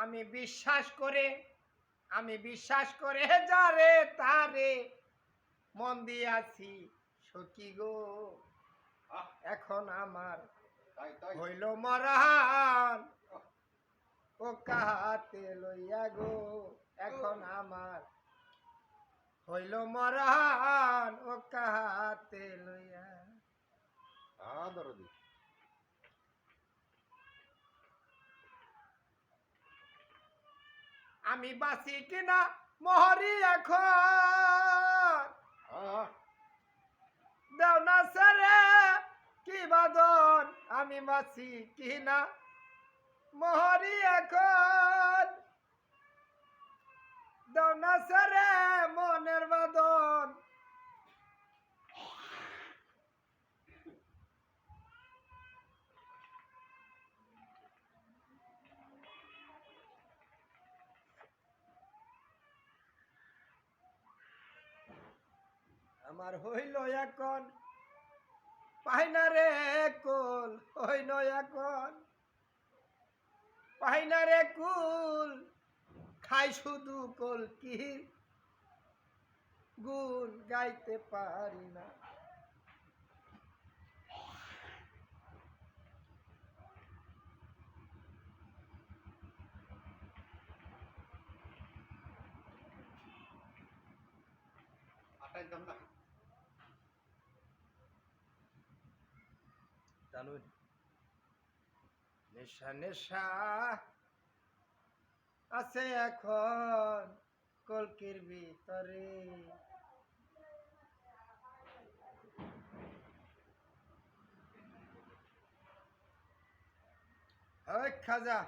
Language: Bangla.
আমি বিশ্বাস করে যারে তারে মন দিয়াছি সখী গো। এখন আমার হইল মরণ ও কাহাতে লইয়া গো। এখন আমার হইল মরণ ও কাহাতে লইয়া। আমি বাঁচি কিনা মহরি এখন দেও না সেরে কি বাদন। আমি বাঁচি কিনা মহরি এখন দেও না সেরে মনের বাদন। আমার হইল এখন পাইনা রে কুল, হইল এখন পাইনা রে কুল। খাই শুধু কলকি গুণ গাইতে পারি না। জানুন নেশা নেশা আছে এখন কলকির ভিতরে। ওই খাজা